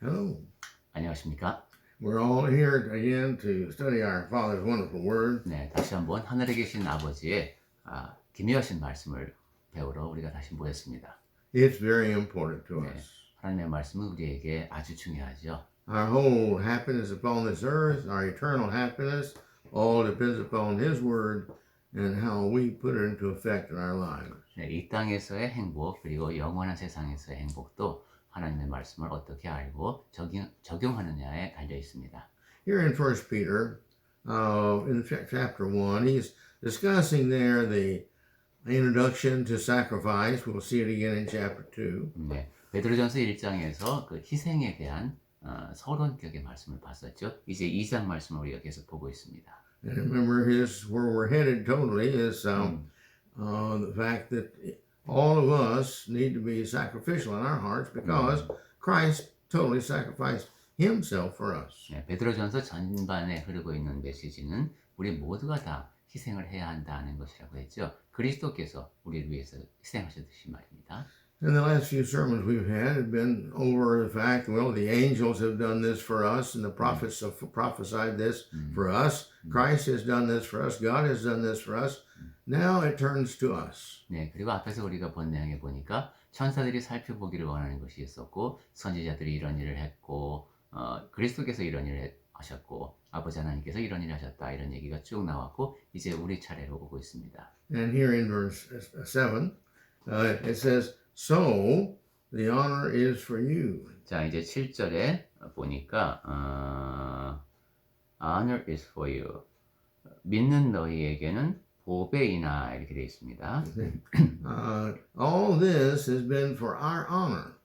Hello. 안녕하십니까? We're all here again to study our Father's wonderful word. 네, 다시 한번 하늘에 계신 아버지의 기묘하신 말씀을 배우러 우리가 다시 모였습니다. It's very important to 네, us. 하나님의 말씀은 우리에게 아주 중요하죠. Our whole happiness upon this earth, our eternal happiness, all depends upon His word and how we put it into effect in our lives. 네, 이 땅에서의 행복 그리고 영원한 세상에서의 행복도 하나님의 말씀을 어떻게 알고 적용하느냐에 달려 있습니다. Here in 1 Peter, in chapter 1, he's discussing there the introduction to sacrifice. We'll see it again in chapter 2. 네, 베드로전서 1장에서 그 희생에 대한 서론격의 말씀을 봤었죠. 이제 2장 말씀을 우리가 계속 보고 있습니다. And remember, where we're headed totally is the fact that all of us need to be sacrificial in our hearts because Christ totally sacrificed Himself for us. 네, 베드로전서 전반에 흐르고 있는 메시지는 우리 모두가 다 희생을 해야 한다는 것이라고 했죠. 그리스도께서 우리를 위해서 희생하셨듯이 말입니다. And the last few sermons we've had have been over the fact, well, the angels have done this for us, and the prophets have prophesied this for us. Christ has done this for us. God has done this for us. Now it turns to us. 네, 그리고 앞에서 우리가 본 내용에 보니까 천사들이 살펴보기를 원하는 것이 있었고, 선지자들이 이런 일을 했고, 그리스도께서 이런 일을 하셨고, 아버지 하나님께서 이런 일을 하셨다, 이런 얘기가 쭉 나왔고, 이제 우리 차례로 오고 있습니다. And here in verse 7, it says, So the honor is for you. 자, 이제 7절에 보니까 honor is for you. 믿는 너희에게는 보배이나 이렇게 되어 있습니다. All this has been for our honor.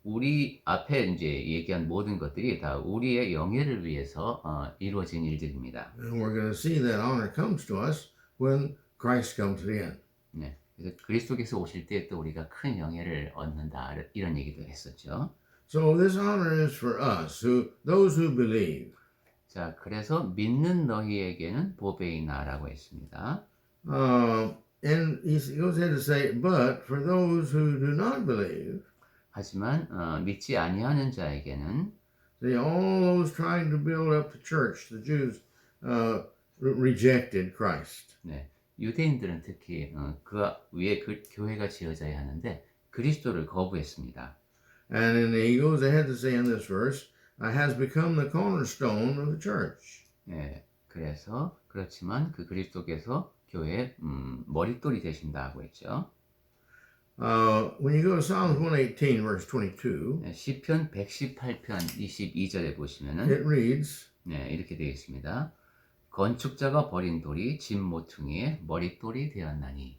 우리 앞에 이제 얘기한 모든 것들이 다 우리의 영예를 위해서 이루어진 일들입니다. And we're going to see that honor comes to us when Christ comes again. 네, 그래서 그리스도께서 오실 때 또 우리가 큰 영예를 얻는다 이런 얘기도 했었죠. So this honor is for us, those who believe. 자, 그래서 믿는 너희에게는 보배이나라고 했습니다. And he goes ahead to say, but for those who do not believe, 하지만 믿지 아니하는 자에게는 see, all those trying to build up the church, the Jews rejected Christ. 네, 유대인들은 특히 그 위에 그 교회가 지어져야 하는데 그리스도를 거부했습니다. And then he goes ahead to say in this verse, has become the cornerstone of the church. 네, 그래서 그렇지만 그 그리스도께서 교회의 머릿돌이 되신다고 했죠. When you go to Psalms 118, verse 22, 네, 시편 118편 22절에 보시면은 it reads, 네, 이렇게 되어 있습니다. 건축자가 버린 돌이 집 모퉁이의 머릿돌이 되었나니.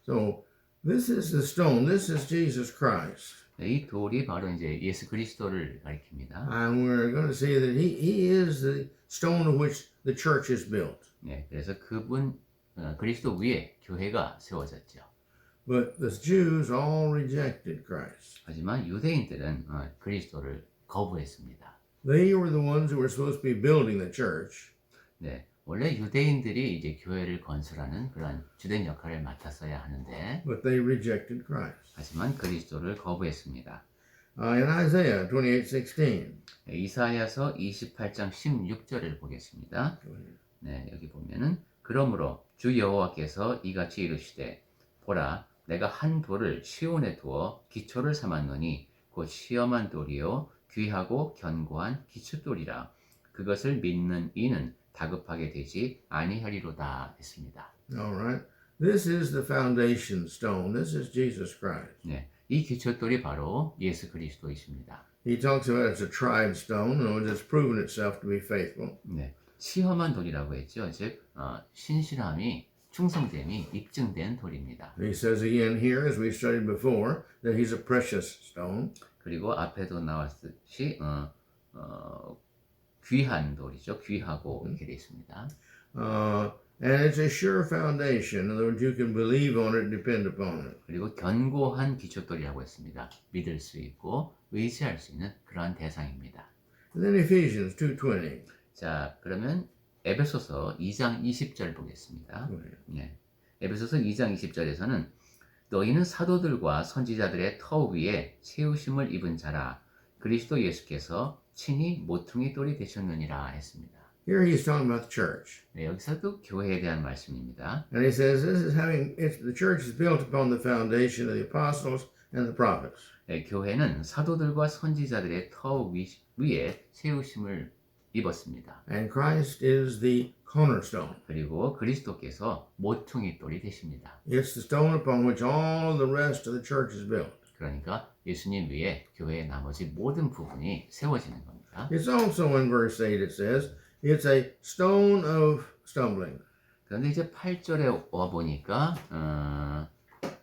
So this is the stone. This is Jesus Christ. 네, 이 돌이 바로 이제 예수 그리스도를 가리킵니다. And we're going to see that he is the stone of which the church is built. 네, 그래서 그분 그리스도 위에 교회가 세워졌죠. But the Jews all rejected Christ. 하지만 유대인들은 그리스도를 거부했습니다. They were the ones who were supposed to be building the church. 네, 원래 유대인들이 이제 교회를 건설하는 그런 주된 역할을 맡았어야 하는데, But they rejected Christ. 하지만 그리스도를 거부했습니다. In Isaiah 28:16. 네, 이사야서 28장 16절을 보겠습니다. 네, 여기 보면은 그러므로 주 여호와께서 이같이 이르시되 보라 내가 한 돌을 시온에 두어 기초를 삼았노니 곧 시험한 돌이요 귀하고 견고한 기초돌이라 그것을 믿는 이는 다급하게 되지 아니하리로다 했습니다. All right. This is the foundation stone. This is Jesus Christ. 네, 이 기초돌이 바로 예수 그리스도이십니다. He talks about it's a tried stone, and it's proven itself to be faithful. 네, 시험한 돌이라고 했죠. 즉 신실함이 충성됨이 입증된 돌입니다. He says again here, as we studied before, that he's a precious stone. 그리고 앞에도 나왔듯이 귀한 돌이죠. 귀하고 이렇게 되어 있습니다. And it's a sure foundation. In other words, you can believe on it, depend upon it. 그리고 견고한 기초돌이라고 했습니다. 믿을 수 있고 의지할 수 있는 그러한 대상입니다. And then Ephesians 2:20. 자, 그러면 에베소서 2장 20절 보겠습니다. 네, 에베소서 2장 20절에서는 너희는 사도들과 선지자들의 터 위에 세우심을 입은 자라 그리스도 예수께서 친히 모퉁이 돌이 되셨느니라 했습니다. Here he's talking about the church. 네, 여기서도 교회에 대한 말씀입니다. And he says the church is built upon the foundation of the apostles and the prophets. 네, 교회는 사도들과 선지자들의 터 위에 세우심을 입었습니다. And Christ is the cornerstone. 그리고 그리스도께서 모퉁이 돌이 되십니다. It's the stone upon which all the rest of the church is built. 그러니까 예수님 위에 교회의 나머지 모든 부분이 세워지는 겁니다. It's also in verse 8 it says, it's a stone of stumbling. 그런데 이제 8절에 와 보니까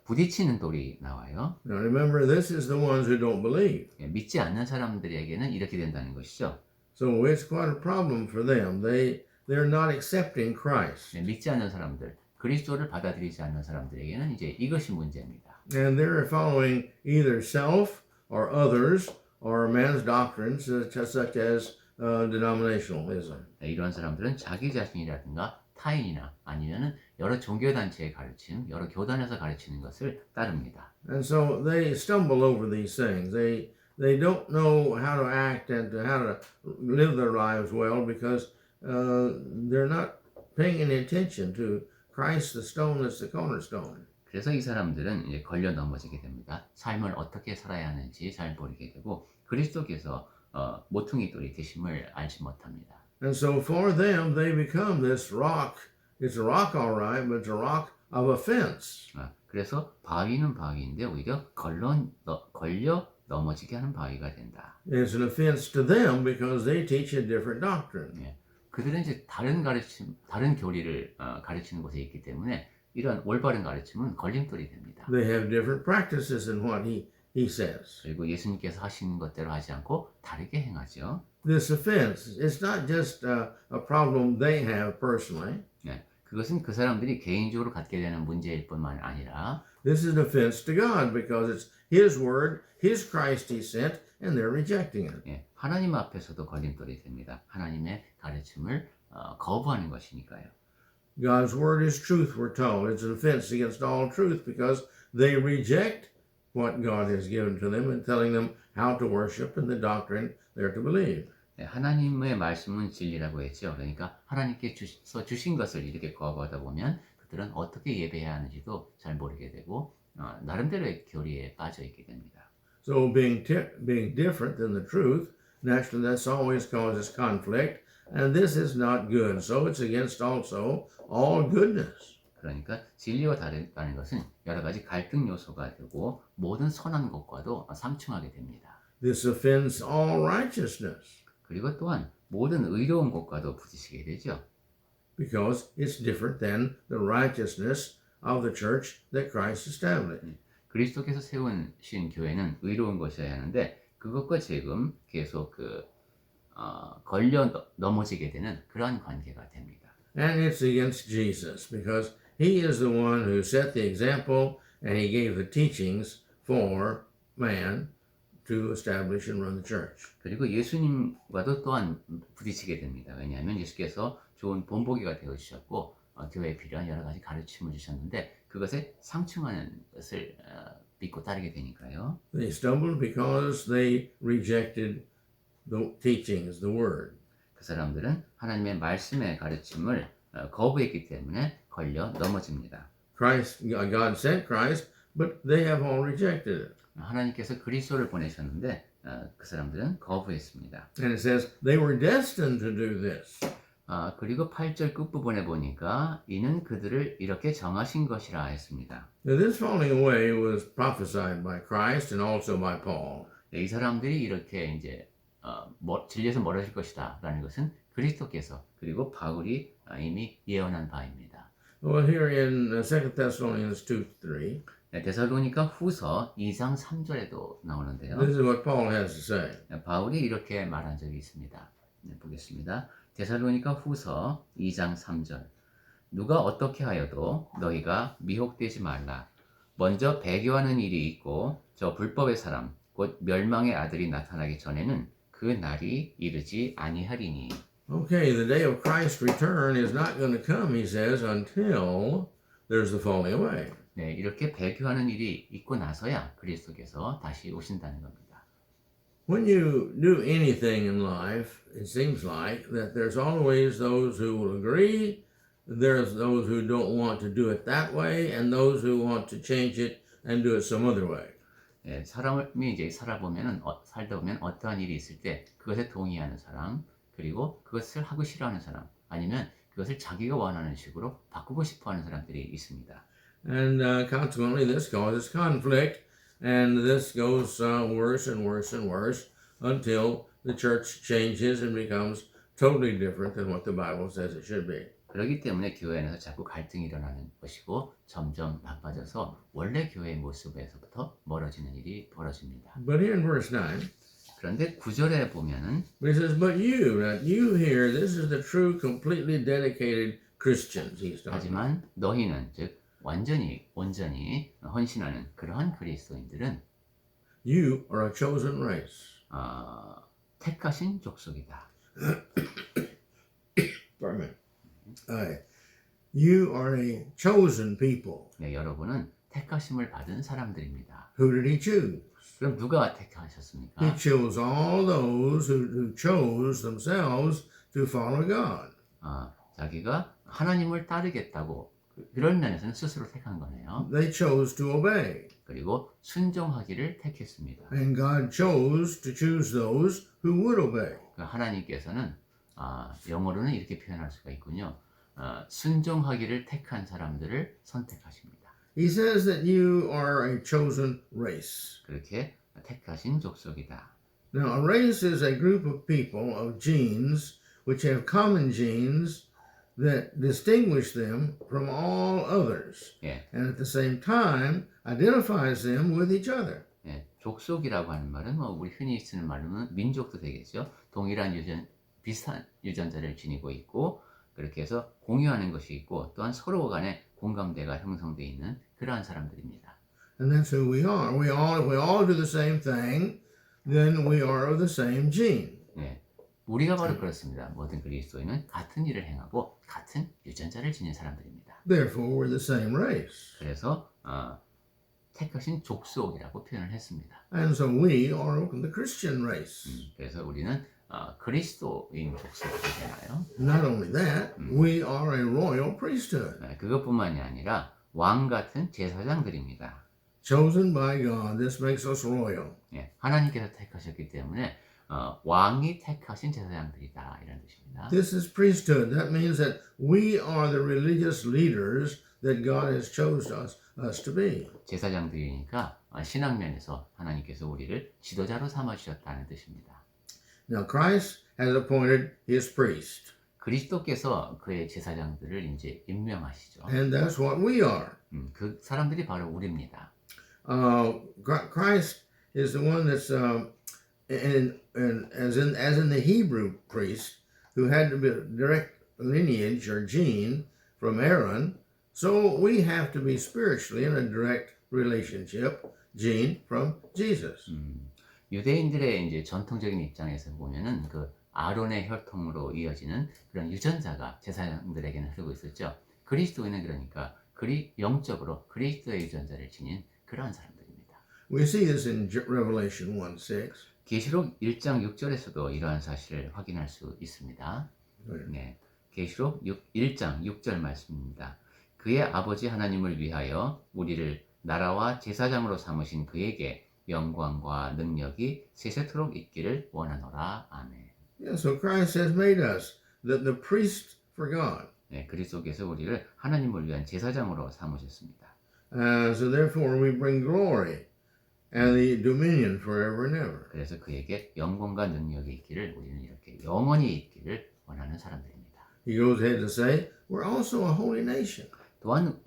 부딪히는 돌이 나와요. Now remember, this is the ones who don't believe. 예, 믿지 않는 사람들에게는 이렇게 된다는 것이죠. So it's quite a problem for them. They're not accepting Christ. 예, 믿지 않는 사람들, 그리스도를 받아들이지 않는 사람들에게는 이제 이것이 문제입니다. And they're following either self or others or man's doctrines such as denominationalism. 네, 이런 사람들은 자기 자신이라든가 타인이나 아니면은 여러 종교단체의 가르침, 여러 교단에서 가르치는 것을 따릅니다. And so they stumble over these things. They don't know how to act and how to live their lives well because they're not paying any attention to Christ, the stone that's the cornerstone. 그래서 이 사람들은 이제 걸려 넘어지게 됩니다. 삶을 어떻게 살아야 하는지 잘 모르게 되고 그리스도께서 모퉁이 돌이 되심을 알지 못합니다. And so for them, they become this rock. It's a rock, all right, but it's a rock of offense. 그래서 바위는 바위인데 오히려 걸려 넘어지게 하는 바위가 된다. It's an offense to them because they teach a different doctrine. 예, 그들은 이제 다른 가르침, 다른 교리를 가르치는 곳에 있기 때문에 이런 올바른 가르침은 걸림돌이 됩니다. They have different practices in what he says. 그리고 예수님께서 하시는 것대로 하지 않고 다르게 행하죠. This offense, it's not just a problem they have personally. 예, 그것은 그 사람들이 개인적으로 갖게 되는 문제일 뿐만 아니라 This is an offense to God because it's His word, His Christ He sent, and they're rejecting it. 예, 하나님 앞에서도 걸림돌이 됩니다. 하나님의 가르침을 거부하는 것이니까요. God's word is truth, we're told. It's an offense against all truth because they reject what God has given to them and telling them how to worship and the doctrine they're to believe. 예, 하나님의 말씀은 진리라고 했죠. 그러니까 하나님께 주신 것을 이렇게 거부하다 보면 그들은 어떻게 예배해야 하는지도 잘 모르게 되고 나름대로의 교리에 빠져 있게 됩니다. So being different than the truth, naturally that's always causes conflict, and this is not good. So it's against also all goodness. 그러니까 진리와 다르다는 것은 여러 가지 갈등 요소가 되고 모든 선한 것과도 상충하게 됩니다. This offends all righteousness 그리고 또한 모든 의로운 것과도 부딪히게 되죠. because it's different than the righteousness of the church that Christ established. 그리스도께서 세우신 교회는 의로운 것이어야 하는데 그것과 지금 계속 걸려 넘어지게 되는 그러한 관계가 됩니다. And it's against Jesus because He is the one who set the example and He gave the teachings for man to establish and run the church. 그리고 예수님과도 또한 부딪히게 됩니다. 왜냐하면 예수께서 좋은 본보기가 되어 주셨고 교회에 필요한 여러 가지 가르침을 주셨는데 그것에 상충하는 것을 믿고 따르게 되니까요. They stumbled because they rejected the teachings, the word. 그 사람들은 하나님의 말씀의 가르침을 거부했기 때문에 걸려 넘어집니다. God sent Christ, but they have all rejected it. 하나님께서 그리스도를 보내셨는데 그 사람들은 거부했습니다. And it says they were destined to do this. 그리고 8절 끝부분에 보니까 이는 그들을 이렇게 정하신 것이라 했습니다. Now, this falling away was prophesied by Christ and also by Paul. 이 사람들이 이렇게 이제 진리에서 멀어질 것이다 라는 것은 그리스도께서 그리고 바울이 이미 예언한 바입니다. Well, here in 2 Thessalonians 2:3, 데살로니가 후서 2장 3절에도 나오는데요. this is what Paul has to say. 바울이 이렇게 말한 적이 있습니다. 보겠습니다. 데살로니가 후서 2장 3절 누가 어떻게 하여도 너희가 미혹되지 말라. 먼저 배교하는 일이 있고 저 불법의 사람 곧 멸망의 아들이 나타나기 전에는 그 날이 이르지 아니하리니. Okay, the day of Christ's return is not going to come, he says, until there's the falling away. 네, 이렇게 배교하는 일이 있고 나서야 그리스도께서 다시 오신다는 겁니다. When you do anything in life, it seems like that there's always those who will agree, there's those who don't want to do it that way, and those who want to change it and do it some other way. 예, 사람이 이제 살다 보면 어떠한 일이 있을 때 그것에 동의하는 사람, 그리고 그것을 하고 싫어하는 사람, 아니면 그것을 자기가 원하는 식으로 바꾸고 싶어하는 사람들이 있습니다. And consequently, this causes conflict, and this goes worse and worse and worse until the church changes and becomes totally different than what the Bible says it should be. 그렇기 때문에 교회 안에서 자꾸 갈등이 일어나는 것이고 점점 나빠져서 원래 교회의 모습에서부터 멀어지는 일이 벌어집니다. But here in verse 9, 그런데 9절에 보면은 he says, "But you, that you here, this is the true, completely dedicated Christians." He's talking. 하지만 너희는 즉 완전히 온전히 헌신하는 그러한 그리스도인들은 You are a chosen race. 택하신 족속이다. Pardon me. You are a chosen people. 네, 여러분은 택하심을 받은 사람들입니다. Who did he choose? 그럼 누가 택하셨습니까? He chose all those who chose themselves to follow God. 자기가 하나님을 따르겠다고 그런 면에서는 스스로 택한 거네요. They chose to obey. 그리고 순종하기를 택했습니다. And God chose to choose those who would obey. 하나님께서는 영어로는 이렇게 표현할 수가 있군요. 순종하기를 택한 사람들을 선택하십니다. He says that you are a chosen race. 그렇게 택하신 족속이다. Now, a race is a group of people of genes which have common genes that distinguish them from all others, 예, and at the same time identifies them with each other. 예, 족속이라고 하는 말은 우리 흔히 쓰는 말로는 민족도 되겠죠. 동일한 비슷한 유전자를 지니고 있고 그렇게 해서 공유하는 것이 있고 또한 서로 간에 공감대가 형성되어 있는 그러한 사람들입니다. And that's who we are. We all do the same thing, then we are of the same gene. 예, 우리가 바로 그렇습니다. 모든 그리스도인은 같은 일을 행하고 같은 유전자를 지닌 사람들입니다. Therefore, we're the same race. 그래서 택하신 족속이라고 표현을 했습니다. And so we are the Christian race. 그래서 우리는 그리스도인 족속이 되나요? Not only that, we are a royal priesthood, 그것뿐만이 아니라 왕 같은 제사장들입니다. chosen by God. This makes us royal. 예, 하나님께서 택하셨기 때문에 왕이 택하신 제사장들이다 이런 뜻입니다. This is priesthood. That means that we are the religious leaders that God has chosen us to be. 제사장들이니까 신앙면에서 하나님께서 우리를 지도자로 삼아주셨다는 뜻입니다. Now, Christ has appointed his priest, 그리스도께서 그의 제사장들을 이제 임명하시죠. and that's what we are. 그 사람들이 바로 우리입니다. Christ is the one that's as in the Hebrew priest who had to be direct lineage or gene from Aaron, so we have to be spiritually in a direct relationship gene from Jesus. 유대인들의 이제 전통적인 입장에서 보면은 그 아론의 혈통으로 이어지는 그런 유전자가 제사장들에게는 흐르고 있었죠. 그리스도인은 그러니까 영적으로 그리스도의 유전자를 지닌 그러한 사람들입니다. We see this in Revelation 1:6. 계시록 1장 6절에서도 이러한 사실을 확인할 수 있습니다. 네, 계시록 1장 6절 말씀입니다. 그의 아버지 하나님을 위하여 우리를 나라와 제사장으로 삼으신 그에게 영광과 능력이 세세토록 있기를 원하노라. 아멘. Yeah, so Christ has made us the priest for God. 네, 그리스도께서 우리를 하나님을 위한 제사장으로 삼으셨습니다. So therefore we bring glory and the dominion forever and ever. 그래서 그에게 영광과 능력이 있기를 우리는 이렇게 영원히 있기를 원하는 사람들입니다. He goes ahead to say, we're also a holy nation. 또한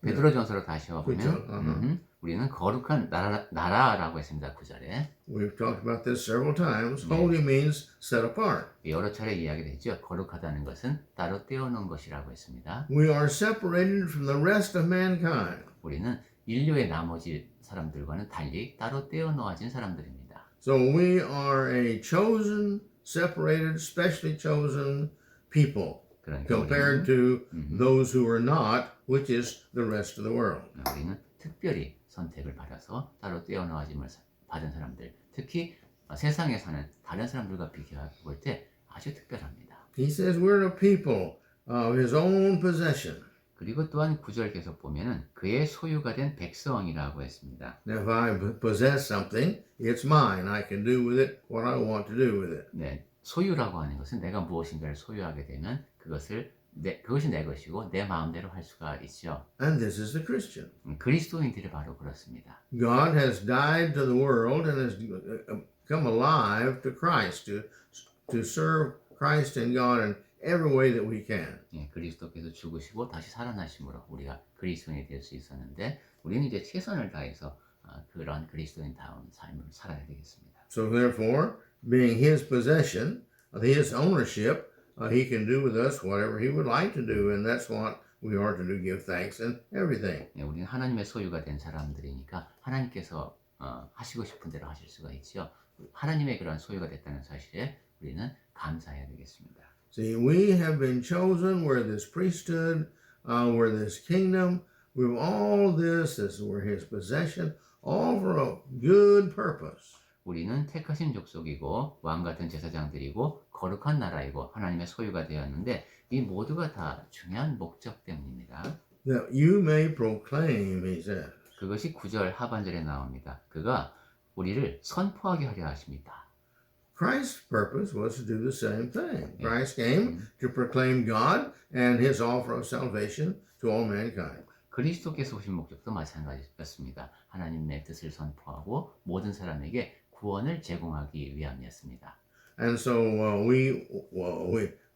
베드로전서로 다시 와보면 그렇죠. 우리는 거룩한 나라라고 했습니다. 9절에. We've talked about this several times. Holy means set apart. 여러 차례 이야기됐죠. 거룩하다는 것은 따로 떼어놓은 것이라고 했습니다. We are separated from the rest of mankind. 우리는 인류의 나머지 사람들과는 달리 따로 떼어놓아진 사람들입니다. So we are a chosen, separated, specially chosen people 그러니까 compared to those who are not, which is the rest of the world. 우리는 특별히 선택을 받아서 따로 떼어놓아짐을 받은 사람들, 특히 세상에 사는 다른 사람들과 비교해 볼 때 아주 특별합니다. He says we're a people of his own possession. 그리고 또한 9절 계속 보면은 그의 소유가 된 백성이라고 했습니다. Now, if I possess something, it's mine. I can do with it what I want to do with it. 네, 소유라고 하는 것은 내가 무엇인가를 소유하게 되면 그것이 내 것이고 내 마음대로 할 수가 있죠. And this is the Christian. 그리스도인들이 바로 그렇습니다. God has died to the world and has come alive to Christ to serve Christ and God in every way that we can. 예, 그리스도께서 죽으시고 다시 살아나심으로 우리가 그리스도인이 될 수 있었는데 우리는 이제 최선을 다해서 그런 그리스도인다운 삶을 살아야 되겠습니다. So therefore, being his possession, his ownership, he can do with us whatever he would like to do, and that's what we are to do, give thanks and everything. 예, 우리는 하나님의 소유가 된 사람들이니까 하나님께서 하시고 싶은 대로 하실 수가 있죠. 하나님의 그런 소유가 됐다는 사실에 우리는 감사해야 되겠습니다. See, we have been chosen, we're this priesthood, we're this kingdom, we're all this we're his possession, all for a good purpose. 우리는 택하신 족속이고 왕 같은 제사장들이고 거룩한 나라이고 하나님의 소유가 되었는데 이 모두가 다 중요한 목적 때문입니다. That you may proclaim, he says. 그것이 9절 하반절에 나옵니다. 그가 우리를 선포하게 하려 하십니다. Christ's purpose was to do the same thing. Christ came to proclaim God and his offer of salvation to all mankind. 그리스도께서 오신 목적도 마찬가지였습니다. 하나님의 뜻을 선포하고 모든 사람에게 구원을 제공하기 위함이었습니다. And so we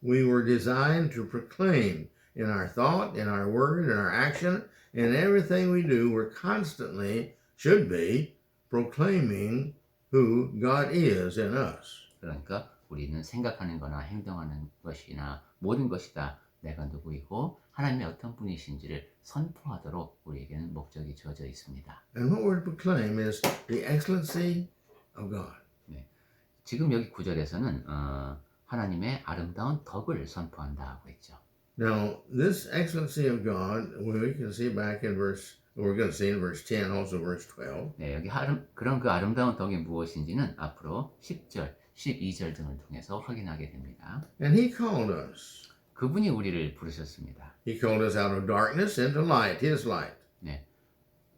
were designed to proclaim in our thought, in our word, in our action, in everything we do, we're constantly, should be, proclaiming who God is in us. 그러니까 우리는 생각하는 거나 행동하는 것이나 모든 것이 다 내가 누구이고 하나님의 어떤 분이신지를 선포하도록 우리에게는 목적이 주어져 있습니다. And what we're to proclaim is the excellency of God. 네. 지금 여기 9절에서는 하나님의 아름다운 덕을 선포한다고 했죠. Now, this excellency of God, we can see back in we're going to see in verse 10, also verse 12. 네, 여기 그런 그 아름다운 덕이 무엇인지는 앞으로 10절, 12절 등을 통해서 확인하게 됩니다. And he called us. 그분이 우리를 부르셨습니다. He called us out of darkness into light, his light. 네,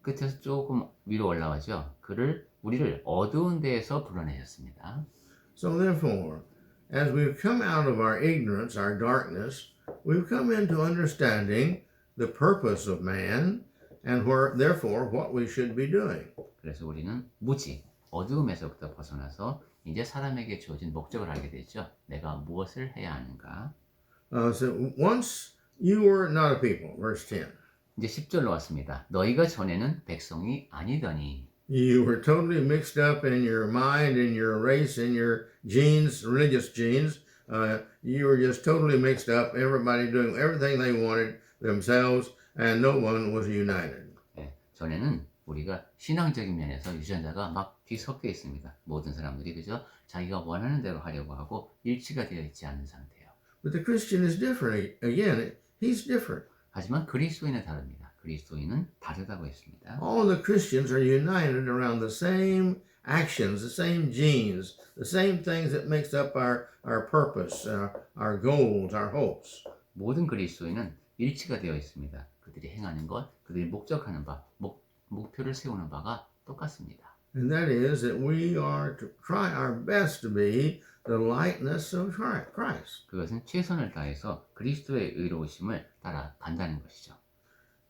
끝에서 조금 위로 올라가죠. 우리를 어두운 데에서 불러내셨습니다. So therefore, as we've come out of our ignorance, our darkness, we've come into understanding the purpose of man and therefore what we should be doing. 그래서 우리는 무지, 어두움에서부터 벗어나서 이제 사람에게 주어진 목적을 알게 되죠. 내가 무엇을 해야 하는가? So once you were not a people, verse 10. 이제 10절로 왔습니다. 너희가 전에는 백성이 아니더니 You were totally mixed up in your mind, in your race, in your genes, religious genes. You were just totally mixed up, everybody doing everything they wanted themselves, and no one was united. 네, 전에는 우리가 신앙적인 면에서 유전자가 막 뒤섞여 있습니다. 모든 사람들이 그저 자기가 원하는 대로 하려고 하고 일치가 되어 있지 않은 상태예요. But the Christian is different. Again, he's different. 하지만 그리스도인은 다릅니다. 그리스도인은 다르다고 했습니다. All the Christians are united around the same actions, the same genes, the same things that makes up our purpose, our goals, our hopes. 모든 그리스도인은 일치가 되어 있습니다. 그들이 행하는 것, 그들이 목적하는 바, 목표를 세우는 바가 똑같습니다. And that is that we are to try our best to be the likeness of Christ. 그것은 최선을 다해서 그리스도의 의로우심을 따라간다는 것이죠.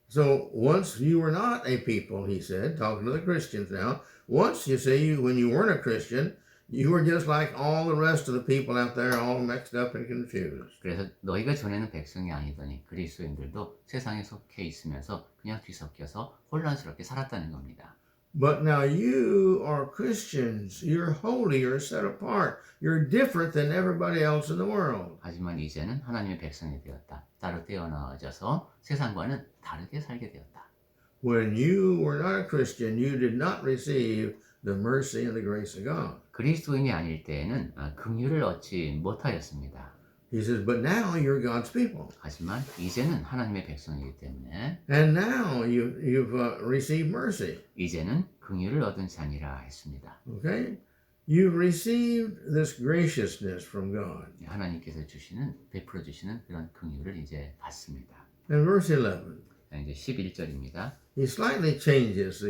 So once you were not a people, he said, talking to the Christians now, once you see, when you weren't a Christian, you were just like all the rest of the people out there, all mixed up and confused. 그래서 너희가 전에는 백성이 아니더니 그리스도인들도 세상에 속해 있으면서 그냥 뒤섞여서 혼란스럽게 살았다는 겁니다. But now you are Christians. You're holy. You're set apart. You're different than everybody else in the world. 하지만 이제는 하나님의 백성이 되었다. 따로 떼어넣어져서 세상과는 다르게 살게 되었다. When you were not a Christian, you did not receive the mercy and the grace of God. 그리스도인이 아닐 때에는 긍휼을 얻지 못하였습니다. He says, but now you're God's people. 하지만 이제는 하나님의 백성이기 때문에 And now you've received mercy. 이제는 긍휼을 얻은 자니라 했습니다. Okay? You've received this graciousness from God. 하나님께서 주시는 베풀어 주시는 그런 긍휼을 이제 받습니다. And verse 11, 이제 11절입니다. he slightly changes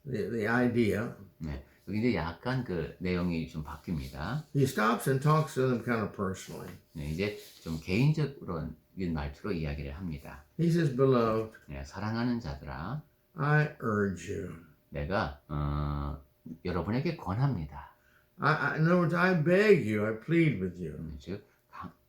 the idea. 네, 여기 이제 약간 그 내용이 좀 바뀝니다. He stops and talks to them kind of personally. 네, 이제 좀 개인적인 말투로 이야기를 합니다. He says, Beloved, 네, 사랑하는 자들아, I urge you. 내가 여러분에게 권합니다. In other words, I beg you, I plead with you. 즉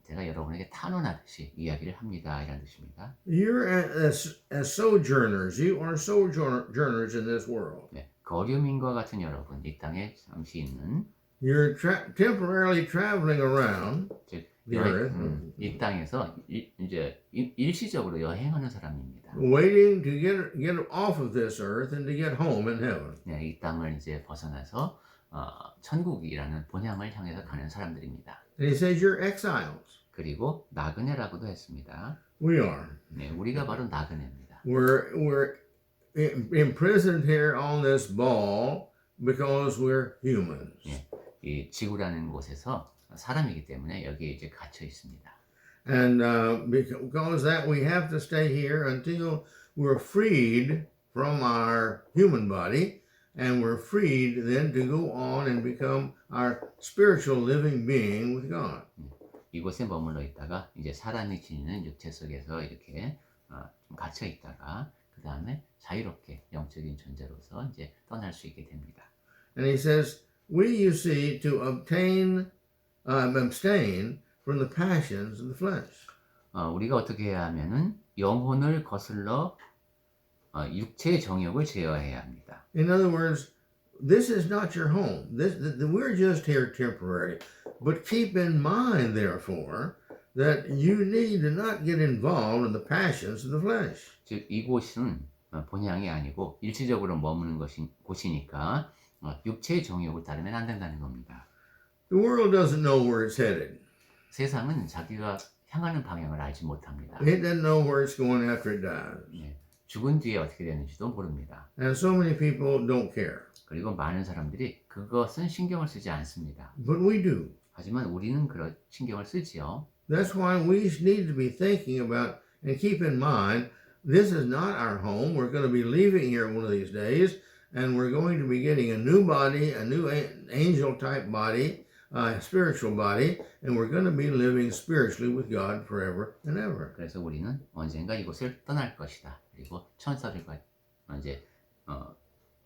제가 여러분에게 탄원하듯이 이야기를 합니다. 이런 뜻입니다. You're as sojourners. You are sojourners in this world. 네, 거류민과 같은 여러분, 이 땅에 잠시 있는 You're temporarily traveling around 즉 the earth, 이 땅에서 이제 일시적으로 여행하는 사람입니다. waiting to get off of this earth and to get home in heaven. 네, 이 땅을 이제 벗어나서 천국이라는 본향을 향해서 가는 사람들입니다. And he says, You're exiles. 그리고 나그네라고도 했습니다. We are. 네, 우리가 바로 나그네입니다. We're imprisoned here on this ball because we're humans. 네, 이 지구라는 곳에서 사람이기 때문에 여기에 이제 갇혀 있습니다. And because that we have to stay here until we're freed from our human body and we're freed then to go on and become our spiritual living being with God. 이곳에 머물러 있다가 이제 사람이 지니는 육체 속에서 이렇게 좀 갇혀 있다가 그 다음에 자유롭게 영적인 존재로서 이제 떠날 수 있게 됩니다. And he says, we, you see, to abstain from the passions of the flesh. 우리가 어떻게 해야 하면은 영혼을 거슬러 육체의 정욕을 제어해야 합니다. In other words, this is not your home. We're just here temporary. But keep in mind, therefore, that you need to not get involved in the passions of the flesh. 즉 이곳은 본향이 아니고 일시적으로 머무는 곳이니까 육체의 정욕을 따르면 안 된다는 겁니다. The world doesn't know where it's headed. 세상은 자기가 향하는 방향을 알지 못합니다. It doesn't know where it's going after it dies. 네, 죽은 뒤에 어떻게 되는지도 모릅니다. And so many people don't care. 그리고 많은 사람들이 그것은 신경을 쓰지 않습니다. But we do. 하지만 우리는 그런 신경을 쓰지요. That's why we need to be thinking about and keep in mind, this is not our home. We're going to be leaving here one of these days, and we're going to be getting a new body, a new angel-type body, spiritual body, and we're going to be living spiritually with God forever and ever. 그래서 우리는 언젠가 이곳을 떠날 것이다. 그리고 천사들과 이제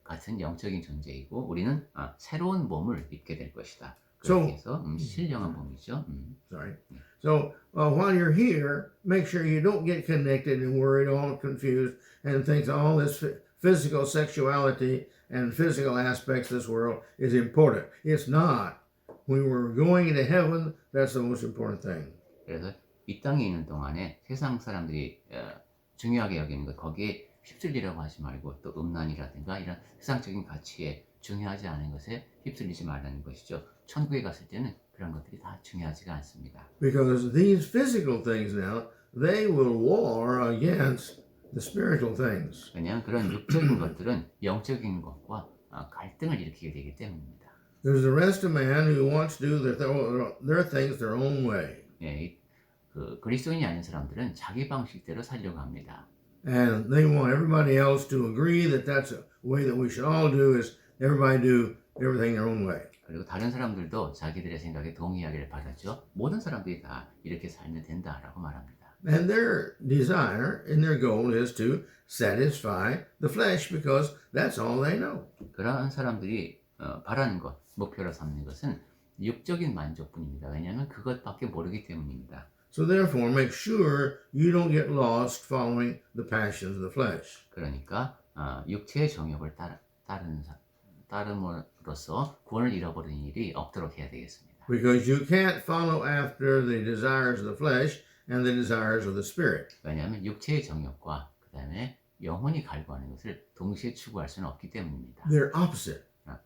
같은 영적인 존재이고 우리는 새로운 몸을 입게 될 것이다. 그렇게 해서 신령한 몸이죠. Sorry. So while you're here, make sure you don't get connected and worried, all confused, and think all this physical sexuality and physical aspects of this world is important. It's not. When we're going into heaven, that's the most important thing. 그래서 이 땅에 있는 동안에 세상 사람들이 중요하게 여기는 것 거기에 휩쓸리려고 하지 말고 또 음란이라든가 이런 세상적인 가치에 중요하지 않은 것에 휩쓸리지 말라는 것이죠. 천국에 갔을 때는 그런 것들이 다 중요하지가 않습니다. Because these physical things now, they will war against the spiritual things. 왜냐하면 그런 육적인 것들은 영적인 것과 갈등을 일으키게 되기 때문입니다. There's the rest of man who wants to do their things their own way. 예, 그 그리스도인이 아닌 사람들은 자기 방식대로 살려고 합니다. And they want everybody else to agree that that's the way that we should all do is everybody do everything their own way. 그리고 다른 사람들도 자기들의 생각에 동의하기를 바라죠. 모든 사람들이 다 이렇게 살면 된다라고 말합니다. And their desire and their goal is to satisfy the flesh because that's all they know. 그러한 사람들이 바라는 것, 목표로 삼는 것은 육적인 만족뿐입니다. 왜냐하면 그것밖에 모르기 때문입니다. So therefore, make sure you don't get lost following the passions of the flesh. 그러니까 육체의 정욕을 따름으로써 구원을 잃어버리는 일이 없도록 해야 되겠습니다. Because you can't follow after the desires of the flesh and the desires of the spirit. 왜냐하면 육체의 정욕과 그 다음에 영혼이 갈구하는 것을 동시에 추구할 수는 없기 때문입니다. They're opposite.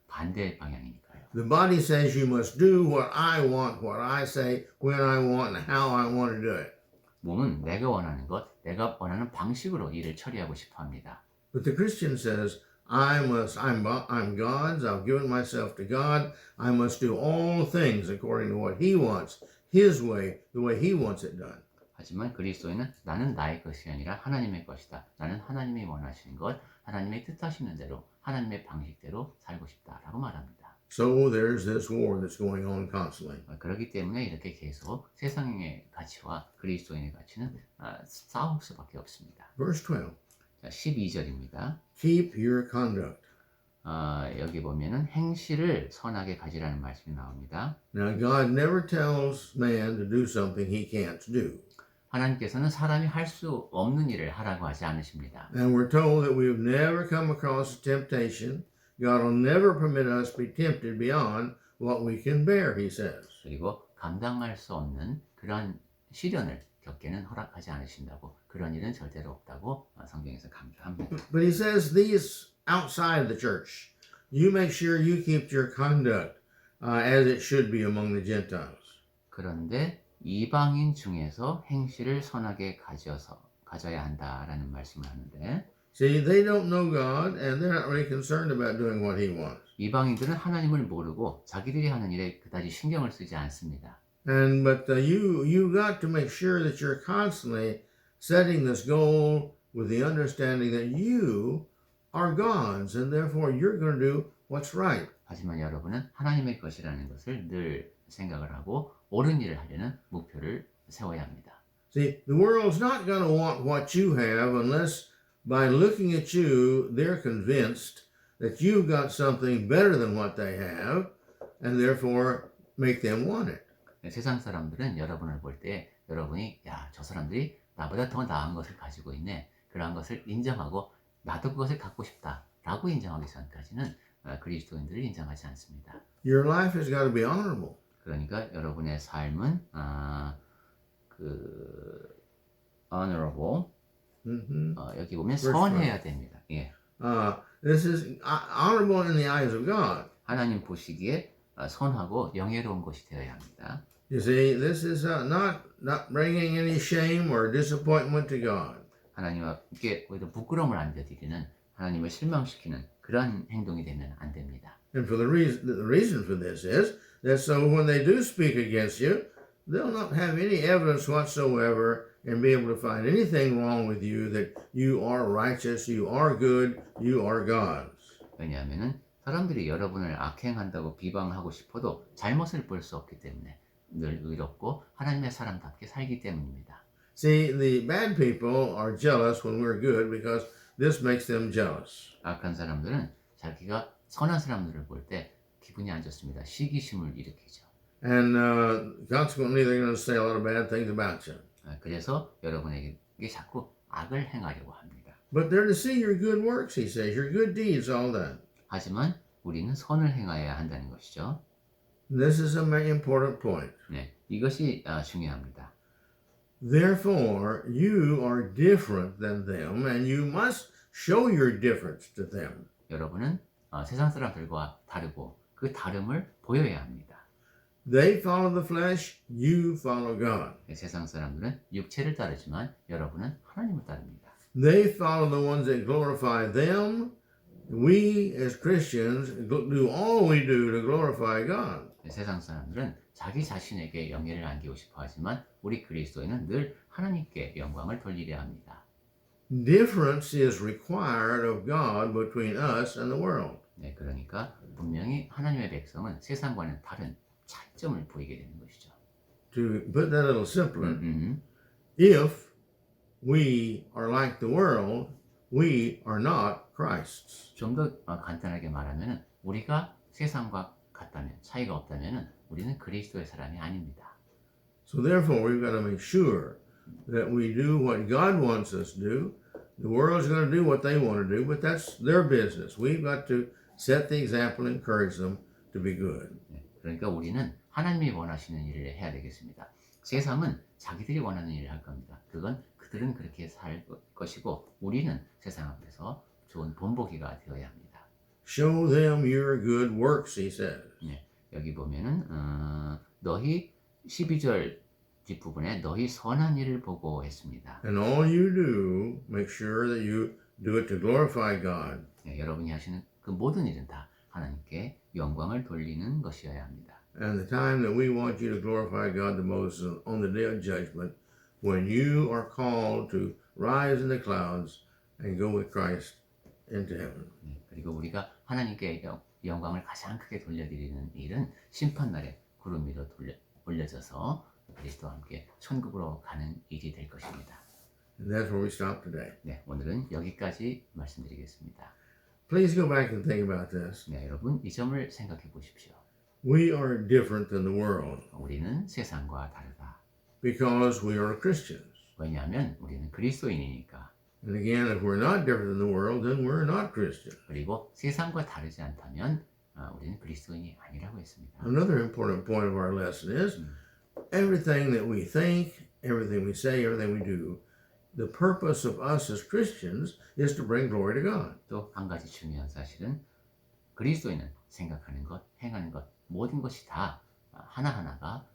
반대 방향이니까요. The body says you must do what I want, what I say, when I want, and how I want to do it. 몸은 내가 원하는 것, 내가 원하는 방식으로 일을 처리하고 싶어 합니다. But the Christian says, I'm God's. I've given myself to God. I must do all things according to what He wants, His way, the way He wants it done. 하지만 그리스도인은 나는 나의 것이 아니라 하나님의 것이다. 나는 하나님이 원하시는 것, 하나님의 뜻하시는 대로, 하나님의 방식대로 살고 싶다라고 말합니다. So there's this war that's going on constantly. 그렇기 때문에 이렇게 계속 세상의 가치와 그리스도인의 가치는 싸울 수밖에 없습니다. Verse 12. 자, 12절입니다. Keep your conduct. 여기 보면은 행실을 선하게 가지라는 말씀이 나옵니다. Now, God never tells man to do something he can't do. 하나님께서는 사람이 할 수 없는 일을 하라고 하지 않으십니다. And we're told that we've never come across temptation. God will never permit us to be tempted beyond what we can bear, he says. 그리고 감당할 수 없는 그런 시련을 겪게는 허락하지 않으신다고, 그런 일은 절대로 없다고 성경에서 강조합니다. But he says these outside the church, you make sure you keep your conduct as it should be among the Gentiles. 그런데 이방인 중에서 행실을 선하게 가져야 한다라는 말씀을 하는데, See, they don't know God and they're not really concerned about doing what he wants. 이방인들은 하나님을 모르고 자기들이 하는 일에 그다지 신경을 쓰지 않습니다. But you got to make sure that you're constantly setting this goal with the understanding that you are God's and therefore you're going to do what's right. 하지만 여러분은 하나님의 것이라는 것을 늘 생각을 하고 옳은 일을 하려는 목표를 세워야 합니다. See, the world's not going to want what you have unless by looking at you, they're convinced that you've got something better than what they have and therefore make them want it. 세상 사람들은 여러분을 볼 때 여러분이 저 사람들이 나보다 더 나은 것을 가지고 있네. 그러한 것을 인정하고 나도 그것을 갖고 싶다라고 인정하기 전까지는 그리스도인들을 인정하지 않습니다. Your life has got to be honorable. 그러니까 여러분의 삶은 honorable, 여기 보면 선해야 됩니다. 예. This is honorable in the eyes of God. 하나님 보시기에 선하고 영예로운 것이 되어야 합니다. You see, this is not bringing any shame or disappointment to God. 하나님께 오히려 부끄러움을 안겨드리는, 하나님을 실망시키는 그런 행동이 되면 안 됩니다. And for the reason for this is that so when they do speak against you, they'll not have any evidence whatsoever and be able to find anything wrong with you, that you are righteous, you are good, you are God's. 왜냐하면은 사람들이 여러분을 악행한다고 비방하고 싶어도 잘못을 볼 수 없기 때문에 늘 의롭고 하나님의 사람답게 살기 때문입니다. See, the bad people are jealous when we're good because this makes them jealous. 악한 사람들은 자기가 선한 사람들을 볼 때 기분이 안 좋습니다. 시기심을 일으키죠. And consequently, they're going to say a lot of bad things about you. 그래서 여러분에게 자꾸 악을 행하려고 합니다. But they're to see your good works, he says, your good deeds, all that. 하지만 우리는 선을 행하여야 한다는 것이죠. This is a very important point. 네, 이것이 중요합니다. Therefore, you are different than them, and you must show your difference to them. 여러분은 세상 사람들과 다르고 그 다름을 보여야 합니다. They follow the flesh, you follow God. 세상 사람들은 육체를 따르지만 여러분은 하나님을 따릅니다. They follow the ones that glorify them. We as Christians do all we do to glorify God. 세상 사람들은 자기 자신에게 영예를 안기고 싶어 하지만 우리 그리스도인은 늘 하나님께 영광을 돌리려 합니다. Difference is required of God between us and the world. 네, 그러니까 분명히 하나님의 백성은 세상과는 다른 차이점을 보이게 되는 것이죠. To put that a little simpler, if we are like the world, we are not Christ's. 좀 더 간단하게 말하면 우리가 세상과 같다면, 차이가 없다면 우리는 그리스도의 사람이 아닙니다. So therefore, we've got to make sure that we do what God wants us to do. The world's going to do what they want to do, but that's their business. We've got to set the example and encourage them to be good. 네, 그러니까 우리는 하나님이 원하시는 일을 해야 되겠습니다. 세상은 자기들이 원하는 일을 할 겁니다. 그들은 그렇게 살 것이고 우리는 세상 앞에서 좋은 본보기가 되어야 합니다. Show them your good works, he says. 네, 여기 보면은 너희 12절 뒷부분에 너희 선한 일을 보고 했습니다. And all you do, make sure that you do it to glorify God. 네, 여러분이 하시는 그 모든 일은 다 하나님께 영광을 돌리는 것이어야 합니다. And the time that we want you to glorify God the most is on the day of judgment, when you are called to rise in the clouds and go with Christ into heaven. 그리고 우리가 하나님께 영광을 가장 크게 돌려드리는 일은 심판날에 구름 위로 올려져서 그리스도와 함께 천국으로 가는 일이 될 것입니다. And that's where we stop today. 네, 오늘은 여기까지 말씀드리겠습니다. Please go back and think about this. 네, 여러분 이 점을 생각해 보십시오. We are different than the world 우리는 세상과 다르다. because we are Christians. 왜냐하면 우리는 그리스도인이니까. And again, if we're not different than the world, then we're not Christians. 그리고 세상과 다르지 않다면 우리는 그리스도인이 아니라고 했습니다. Another important point of our lesson is everything that we think, everything we say, everything we do, the purpose of us as Christians is to bring glory to God. 또 한 가지 중요한 사실은 그리스도인은 생각하는 것, 행하는 것 모든 것이 다 하나하나가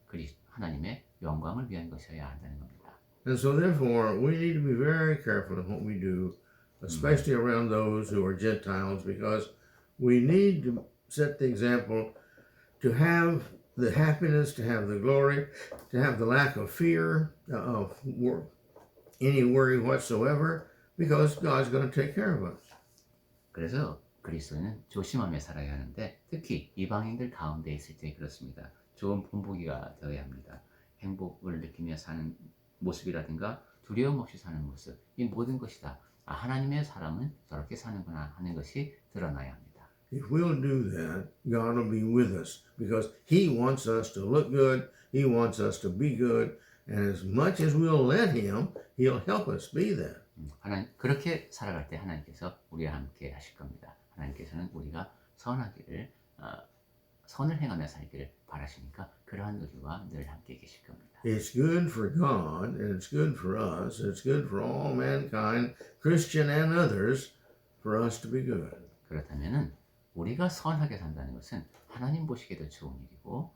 하나님의 영광을 위한 것이어야 한다는 겁니다. And so therefore, we need to be very careful in what we do, especially around those who are Gentiles, because we need to set the example to have the happiness, to have the glory, to have the lack of fear, of any worry whatsoever, because God's going to take care of us. 그래서 그리스도인은 조심하며 살아야 하는데 특히 이방인들 가운데 있을 때 그렇습니다. 좋은 본보기가 되어야 합니다. 행복을 느끼며 사는 모습이라든가 두려움 없이 사는 모습, 이 모든 것이 다 하나님의 사람은 저렇게 사는구나 하는 것이 드러나야 합니다. If we'll do that, God will be with us because He wants us to look good, He wants us to be good, and as much as we'll let Him, He'll help us be that. 하나님 그렇게 살아갈 때 하나님께서 우리와 함께 하실 겁니다. 하나님께서는 우리가 선하기를 선을 행하며 살기를 바라시니까 그러한 우리와 늘 함께 계실 겁니다. It's good for God, and it's good for us, and it's good for all mankind, Christian and others, for us to be good. 그렇다면은 우리가 선하게 산다는 것은 하나님 보시기에도 좋은 일이고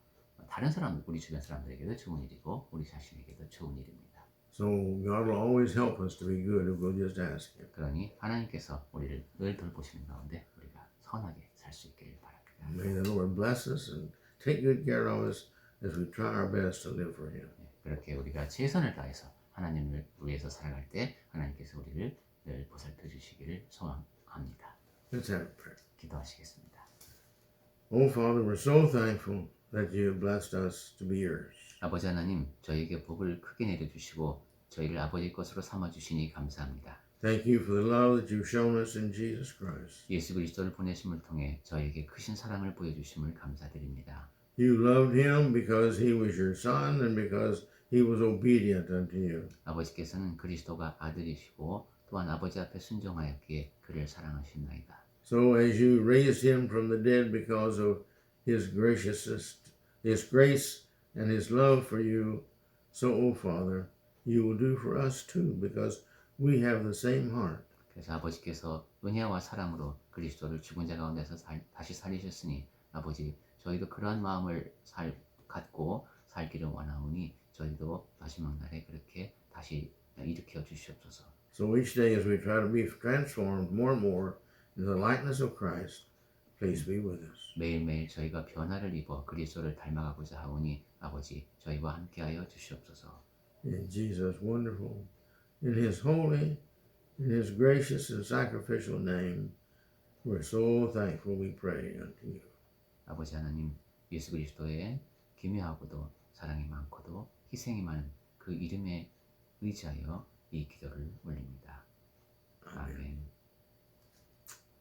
다른 사람, 우리 주변 사람들에게도 좋은 일이고 우리 자신에게도 좋은 일입니다. So God will always help us to be good if we'll just ask Him. 그러니 하나님께서 우리를 늘 돌보시는 가운데 우리가 선하게 살 수 있기를 바랍니다. May the Lord bless us and take good care of us as we try our best to live for Him. 그렇게 우리가 최선을 다해서 하나님을 위해서 살아갈 때 하나님께서 우리를 늘 보살펴 주시기를 소망합니다. Let's have a prayer. 기도하시겠습니다. Oh, Father, we're so thankful that you have blessed us to be yours. 아버지 하나님, 저희에게 복을 크게 내려주시고 저희를 아버지 것으로 삼아주시니 감사합니다. Thank you for the love that you've shown us in Jesus Christ. 예수 그리스도를 보내심을 통해 저희에게 크신 사랑을 보여주심을 감사드립니다. You loved Him because He was your Son and because He was obedient unto you. 아버지께서는 그리스도가 아들이시고 또한 아버지 앞에 순종하였기에 그를 사랑하신나이다. So as you raised Him from the dead because of His graciousness, His grace and His love for you, so, O Father, you will do for us too because we have the same heart. 그래서 아버지께서 은혜와 사랑으로 그리스도를 죽은 자 가운데서 다시 살리셨으니 아버지 저희도 그러한 마음을 갖고 살기를 원하오니 저희도 마지막 날에 그렇게 다시 일으켜 주시옵소서. So each day as we try to be transformed more and more in the likeness of Christ, please be with us. 매일매일 저희가 변화를 입어 그리스도를 닮아가고자 하오니 아버지 저희와 함께하여 주시옵소서. In Jesus' wonderful, in His holy, in His gracious and sacrificial name, we're so thankful we pray unto you. 아버지 하나님, 예수 그리스도의 기묘하고도 사랑이 많고도 희생이 많은 그 이름에 의지하여 이 기도를 올립니다.